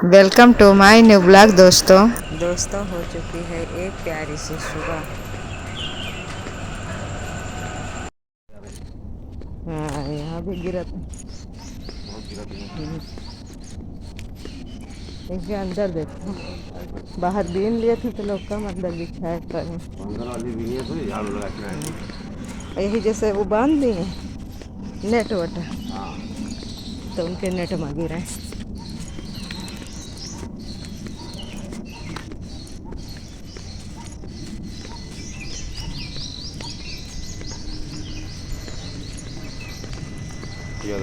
Welcome to my new blog दोस्तों हो चुकी है एक प्यारी सी सुबह। हाँ यहाँ भी गिरा था। इसके अंदर देखो, बाहर बीन लिए थे तो लोग कम अंदर बिछाए करें। यही जैसे वो बांध दिए नेट वटा, तो उनके नेट में गिरे।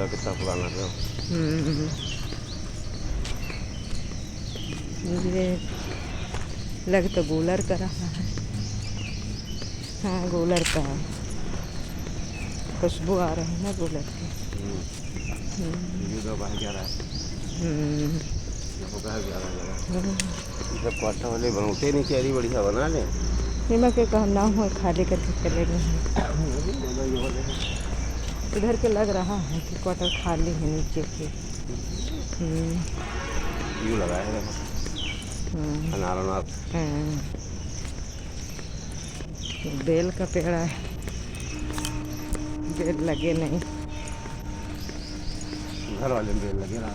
कितना पुराना है। ये लग तो गूलर का रहा है। हाँ गूलर का है, खुशबू आ रही है ना गूलर की। जब क्वार्टर वाले बनते नहीं चेहरी बढ़िया बना ले। निमक के कहा ना हो खाली करके चले गए। इधर के लग रहा है कि क्वार्टर खाली है नीचे के। यूँ लगाए हैं अनारनाथ। बेल का पेड़ है, बेल लगे नहीं। घर वाले बेल लगे ना।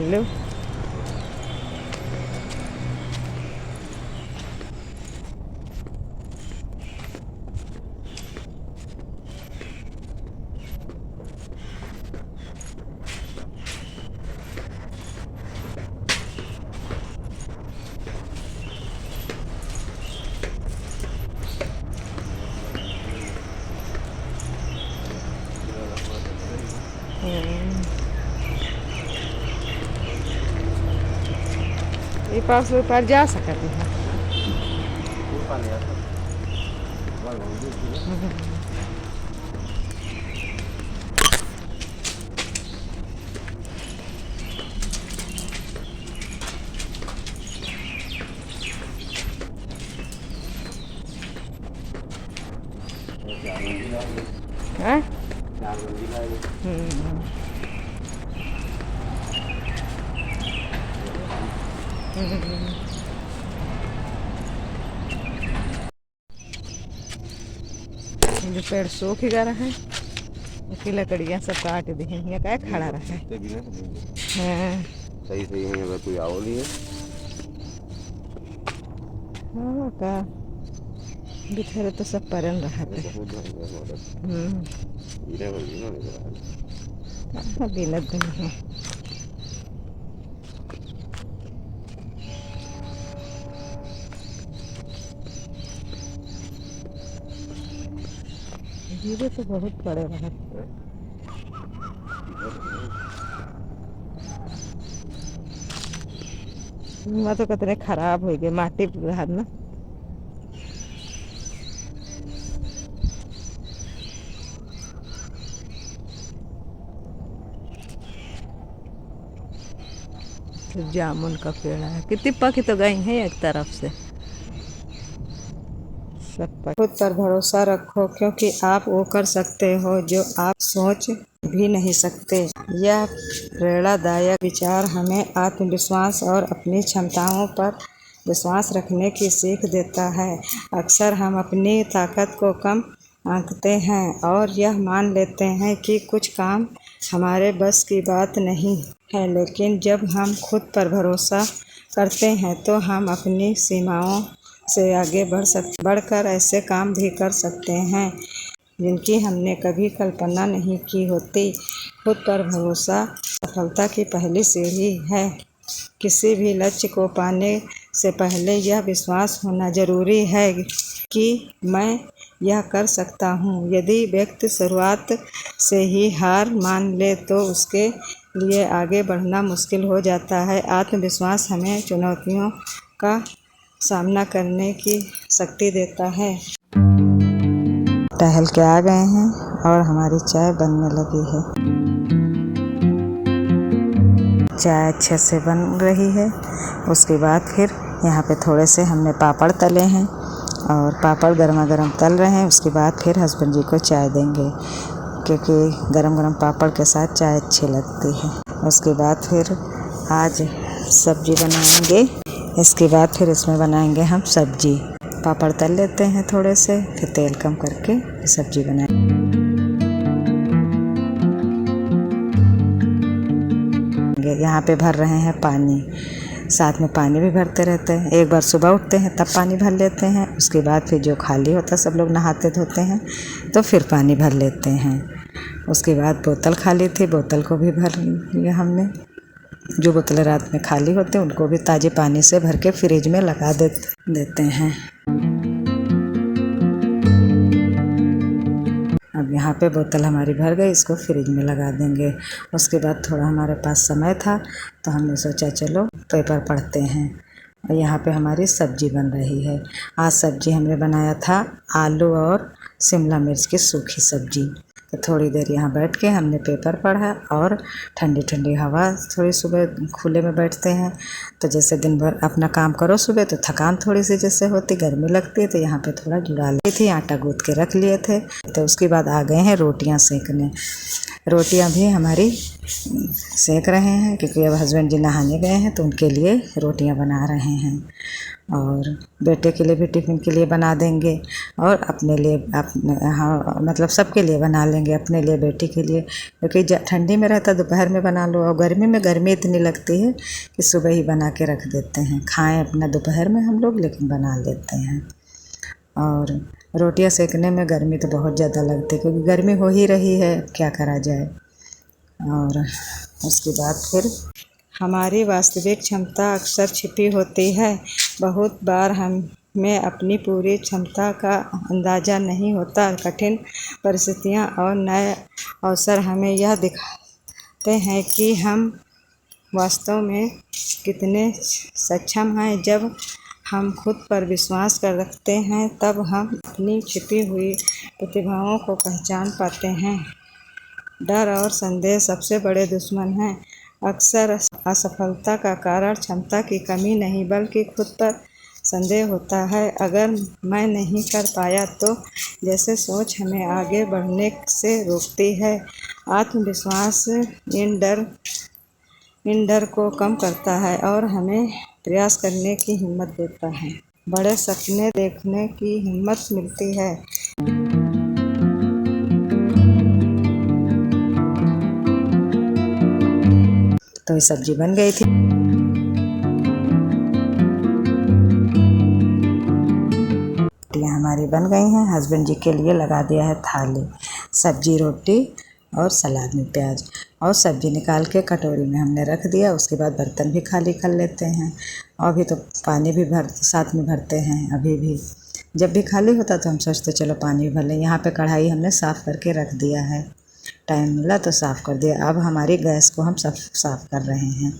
लो ये पास ऊपर जा सकते हैं। हाँ? जो पेड़ सूख गया है, उसकी लकड़ियाँ सब काट दी हैं। यहाँ क्या खड़ा रहा है। हाँ सही सही है, अगर कोई आओ नहीं है। हाँ का बिखरे तो सब परन रहा था। बिनत नहीं है। हीरे तो बहुत बड़े रहा। वहाँ तो कितने खराब हो गए, माटी रहा ना। जामुन का पेड़ है, कितनी पकी तो गई है एक तरफ से। सब खुद पर भरोसा रखो, क्योंकि आप वो कर सकते हो जो आप सोच भी नहीं सकते। यह प्रेरणादायक विचार हमें आत्मविश्वास और अपनी क्षमताओं पर विश्वास रखने की सीख देता है। अक्सर हम अपनी ताकत को कम आंकते हैं और यह मान लेते हैं कि कुछ काम हमारे बस की बात नहीं है, लेकिन जब हम खुद पर भरोसा करते हैं तो हम अपनी सीमाओं से आगे बढ़कर ऐसे काम भी कर सकते हैं जिनकी हमने कभी कल्पना नहीं की होती। खुद पर भरोसा सफलता की पहली सीढ़ी है। किसी भी लक्ष्य को पाने से पहले यह विश्वास होना जरूरी है कि मैं यह कर सकता हूँ। यदि व्यक्ति शुरुआत से ही हार मान ले तो उसके लिए आगे बढ़ना मुश्किल हो जाता है। आत्मविश्वास हमें चुनौतियों का सामना करने की शक्ति देता है। टहल के आ गए हैं और हमारी चाय बनने लगी है। चाय अच्छे से बन रही है। उसके बाद फिर यहाँ पे थोड़े से हमने पापड़ तले हैं और पापड़ गर्मा गर्म तल रहे हैं। उसके बाद फिर हस्बैंड जी को चाय देंगे, क्योंकि गरम गरम पापड़ के साथ चाय अच्छी लगती है। उसके बाद फिर आज सब्जी बनाएंगे। इसके बाद फिर इसमें बनाएंगे हम सब्जी। पापड़ तल लेते हैं थोड़े से, फिर तेल कम करके सब्जी बनाएंगे। यहाँ पे भर रहे हैं पानी, साथ में पानी भी भरते रहते हैं। एक बार सुबह उठते हैं तब पानी भर लेते हैं। उसके बाद फिर जो खाली होता है, सब लोग नहाते धोते हैं तो फिर पानी भर लेते हैं। उसके बाद बोतल खाली थी, बोतल को भी भर लिया हमने। जो बोतलें रात में खाली होते हैं उनको भी ताज़े पानी से भर के फ्रिज में लगा देते हैं। अब यहाँ पे बोतल हमारी भर गई, इसको फ्रिज में लगा देंगे। उसके बाद थोड़ा हमारे पास समय था तो हमने सोचा चलो पेपर पढ़ते हैं। और यहाँ पे हमारी सब्जी बन रही है। आज सब्जी हमने बनाया था आलू और शिमला मिर्च की सूखी सब्जी। तो थोड़ी देर यहाँ बैठ के हमने पेपर पढ़ा और ठंडी ठंडी हवा, थोड़ी सुबह खुले में बैठते हैं तो जैसे दिन भर अपना काम करो सुबह तो थकान थोड़ी सी जैसे होती, गर्मी लगती है, तो यहाँ पे थोड़ा जुड़ा ली थी, आटा गूँथ के रख लिए थे। तो उसके बाद आ गए हैं रोटियाँ सेकने। रोटियाँ भी हमारी सेक रहे हैं, क्योंकि अब हस्बैंड जी नहाने गए हैं तो उनके लिए रोटियाँ बना रहे हैं। और बेटे के लिए भी टिफ़िन के लिए बना देंगे और अपने लिए मतलब सबके लिए बना लेंगे, अपने लिए, बेटी के लिए, क्योंकि ठंडी में रहता दोपहर में बना लो और गर्मी में गर्मी इतनी लगती है कि सुबह ही बना के रख देते हैं। खाएं अपना दोपहर में हम लोग, लेकिन बना लेते हैं। और रोटियां सेकने में गर्मी तो बहुत ज़्यादा लगती है, क्योंकि गर्मी हो ही रही है, क्या करा जाए। और उसके बाद फिर हमारी वास्तविक क्षमता अक्सर छिपी होती है। बहुत बार हमें अपनी पूरी क्षमता का अंदाज़ा नहीं होता। कठिन परिस्थितियाँ और नए अवसर हमें यह दिखाते हैं कि हम वास्तव में कितने सक्षम हैं। जब हम खुद पर विश्वास कर रखते हैं तब हम अपनी छिपी हुई प्रतिभाओं को पहचान पाते हैं। डर और संदेह सबसे बड़े दुश्मन हैं। अक्सर असफलता का कारण क्षमता की कमी नहीं बल्कि खुद पर संदेह होता है। अगर मैं नहीं कर पाया तो जैसे सोच हमें आगे बढ़ने से रोकती है। आत्मविश्वास इन डर को कम करता है और हमें प्रयास करने की हिम्मत देता है। बड़े सपने देखने की हिम्मत मिलती है। तो ये सब्जी बन गई थी। रोटियाँ हमारी बन गई हैं। हस्बैंड जी के लिए लगा दिया है थाली, सब्जी, रोटी और सलाद में प्याज, और सब्जी निकाल के कटोरी में हमने रख दिया। उसके बाद बर्तन भी खाली कर लेते हैं। और अभी तो पानी भी साथ में भरते हैं। अभी भी जब भी खाली होता तो हम सोचते चलो पानी भर लें। यहाँ पे कढ़ाई हमने साफ़ करके रख दिया है, टाइम मिला तो साफ़ कर दिया। अब हमारी गैस को हम सब साफ़ कर रहे हैं।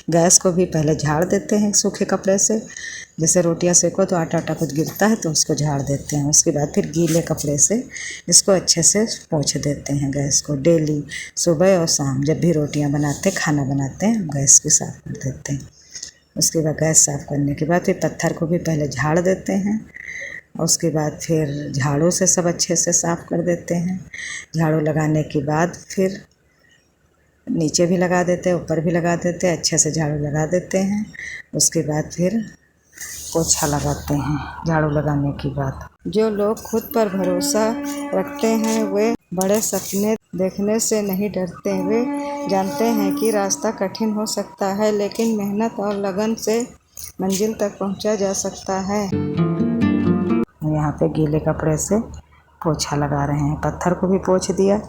गैस को भी पहले झाड़ देते हैं सूखे कपड़े से। जैसे रोटियां सेको तो आटा कुछ गिरता है तो उसको झाड़ देते हैं। उसके बाद फिर गीले कपड़े से इसको अच्छे से पोंछ देते हैं गैस को। डेली सुबह और शाम जब भी रोटियां बनाते, खाना बनाते हैं, गैस भी साफ़ कर देते हैं। उसके बाद गैस साफ़ करने के बाद फिर पत्थर को भी पहले झाड़ देते हैं। उसके बाद फिर झाड़ू से सब अच्छे से साफ़ कर देते हैं। झाड़ू लगाने के बाद फिर नीचे भी लगा देते हैं, ऊपर भी लगा देते हैं, अच्छे से झाड़ू लगा देते हैं। उसके बाद फिर पोछा लगाते हैं झाड़ू लगाने के बाद। जो लोग खुद पर भरोसा रखते हैं वे बड़े सपने देखने से नहीं डरते। वे जानते हैं कि रास्ता कठिन हो सकता है, लेकिन मेहनत और लगन से मंजिल तक पहुंचा जा सकता है। यहाँ पे गीले कपड़े से पोछा लगा रहे हैं। पत्थर को भी पोंछ दिया।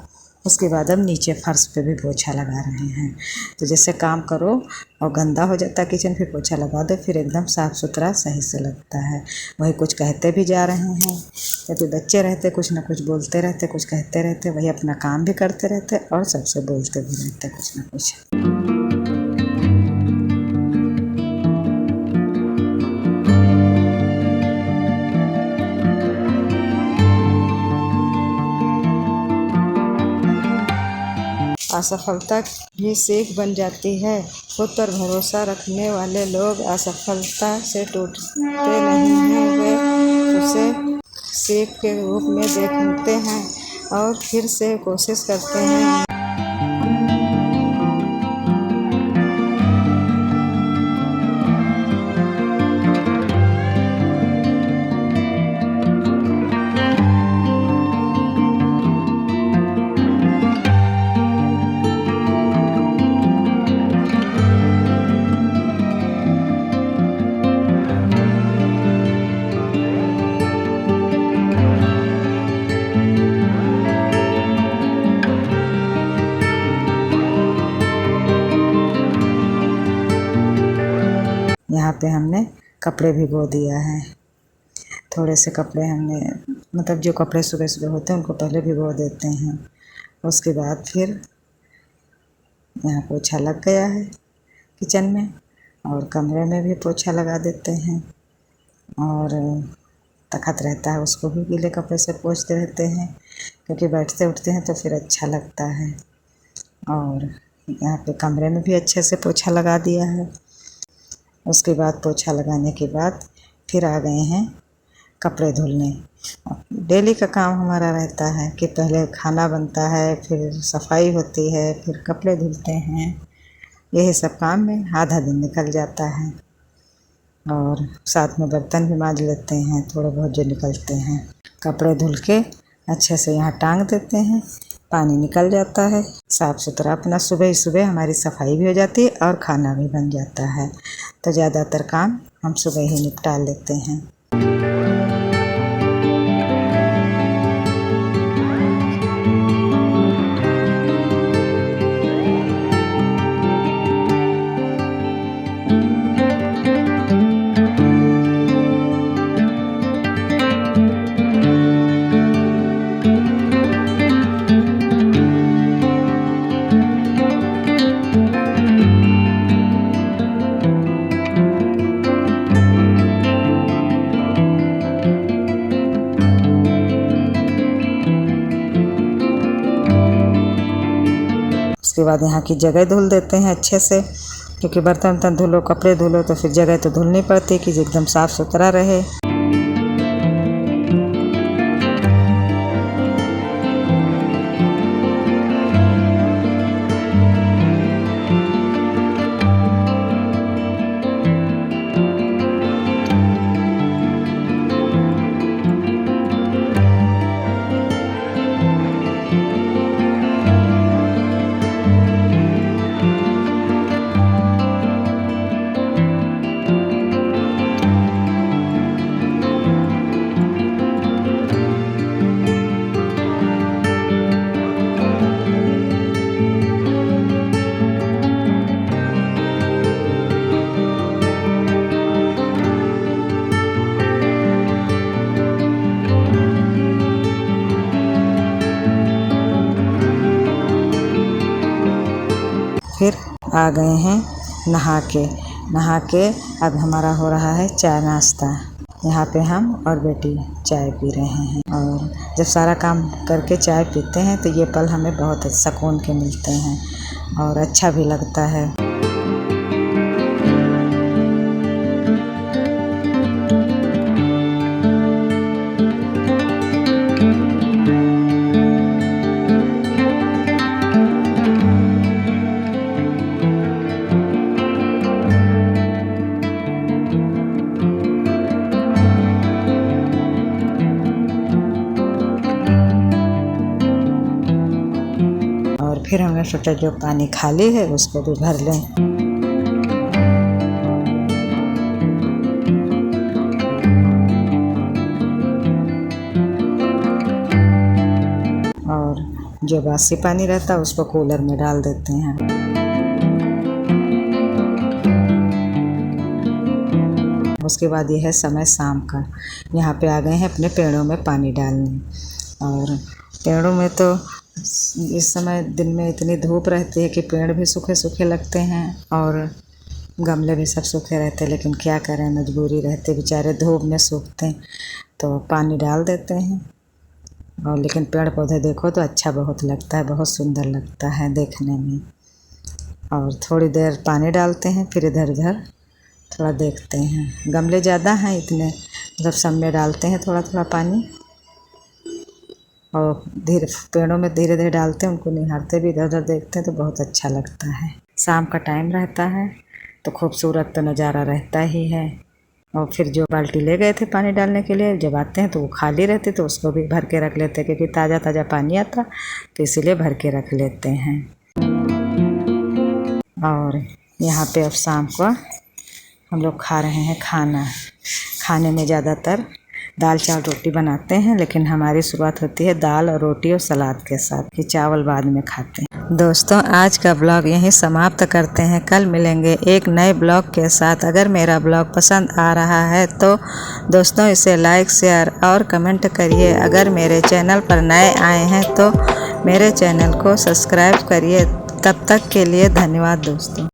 उसके बाद अब नीचे फर्श पे भी पोछा लगा रहे हैं। तो जैसे काम करो और गंदा हो जाता है किचन, फिर पोछा लगा दो, फिर एकदम साफ़ सुथरा सही से लगता है। वही कुछ कहते भी जा रहे हैं, क्योंकि बच्चे रहते कुछ ना कुछ बोलते रहते, कुछ कहते रहते, वही अपना काम भी करते रहते और सबसे बोलते भी रहते कुछ ना कुछ। असफलता भी सीख बन जाती है। खुद पर भरोसा रखने वाले लोग असफलता से टूटते नहीं हैं, वे उसे सीख के रूप में देखते हैं और फिर से कोशिश करते हैं। यहाँ पे हमने कपड़े भिगो दिया है। थोड़े से कपड़े हमने मतलब जो कपड़े सुबह सुबह होते हैं उनको पहले भिगो देते हैं। उसके बाद फिर यहाँ पोछा लग गया है किचन में, और कमरे में भी पोछा लगा देते हैं। और तख़्त रहता है उसको भी गीले कपड़े से पोंछते रहते हैं, क्योंकि बैठते उठते हैं तो फिर अच्छा लगता है। और यहाँ पे कमरे में भी अच्छे से पोछा लगा दिया है। उसके बाद पोछा लगाने के बाद फिर आ गए हैं कपड़े धुलने। डेली का काम हमारा रहता है कि पहले खाना बनता है, फिर सफाई होती है, फिर कपड़े धुलते हैं। यही सब काम में आधा दिन निकल जाता है। और साथ में बर्तन भी मांज लेते हैं थोड़े बहुत जो निकलते हैं। कपड़े धुल के अच्छे से यहाँ टांग देते हैं, पानी निकल जाता है साफ़ सुथरा। अपना सुबह ही सुबह हमारी सफाई भी हो जाती है और खाना भी बन जाता है। तो ज़्यादातर काम हम सुबह ही निपटा लेते हैं। उसके बाद यहाँ की जगह धुल देते हैं अच्छे से, क्योंकि बर्तन वर्तन धुलो कपड़े धुलो तो फिर जगह तो धुलनी पड़ती है कि एकदम साफ़ सुथरा रहे। फिर आ गए हैं नहा के अब हमारा हो रहा है चाय नाश्ता। यहाँ पे हम और बेटी चाय पी रहे हैं। और जब सारा काम करके चाय पीते हैं तो ये पल हमें बहुत सुकून के मिलते हैं और अच्छा भी लगता है। फिर हमने सोचा जो पानी खाली है उसको भी भर लें। और जो बासी पानी रहता है उसको कूलर में डाल देते हैं। उसके बाद ये है समय शाम का। यहाँ पे आ गए हैं अपने पेड़ों में पानी डालने। और पेड़ों में तो इस समय दिन में इतनी धूप रहती है कि पेड़ भी सूखे सूखे लगते हैं और गमले भी सब सूखे रहते हैं, लेकिन क्या करें, मजबूरी रहती, बेचारे धूप में सूखते हैं तो पानी डाल देते हैं। और लेकिन पेड़ पौधे देखो तो अच्छा बहुत लगता है, बहुत सुंदर लगता है देखने में। और थोड़ी देर पानी डालते हैं, फिर इधर उधर थोड़ा देखते हैं। गमले ज़्यादा हैं, इतने मतलब सब में डालते हैं थोड़ा थोड़ा पानी, और पेड़ों में धीरे धीरे डालते हैं, उनको निहारते भी, इधर उधर देखते हैं तो बहुत अच्छा लगता है। शाम का टाइम रहता है तो खूबसूरत तो नज़ारा रहता ही है। और फिर जो बाल्टी ले गए थे पानी डालने के लिए, जब आते हैं तो वो खाली रहती, तो उसको भी भर के रख लेते हैं, क्योंकि ताज़ा ताज़ा पानी आता तो इसीलिए भर के रख लेते हैं। और यहाँ पे अब शाम को हम लोग खा रहे हैं खाना। खाने में ज़्यादातर दाल चावल रोटी बनाते हैं, लेकिन हमारी शुरुआत होती है दाल और रोटी और सलाद के साथ, कि चावल बाद में खाते हैं। दोस्तों, आज का ब्लॉग यहीं समाप्त करते हैं। कल मिलेंगे एक नए ब्लॉग के साथ। अगर मेरा ब्लॉग पसंद आ रहा है तो दोस्तों इसे लाइक, शेयर और कमेंट करिए। अगर मेरे चैनल पर नए आए हैं तो मेरे चैनल को सब्सक्राइब करिए। तब तक के लिए धन्यवाद दोस्तों।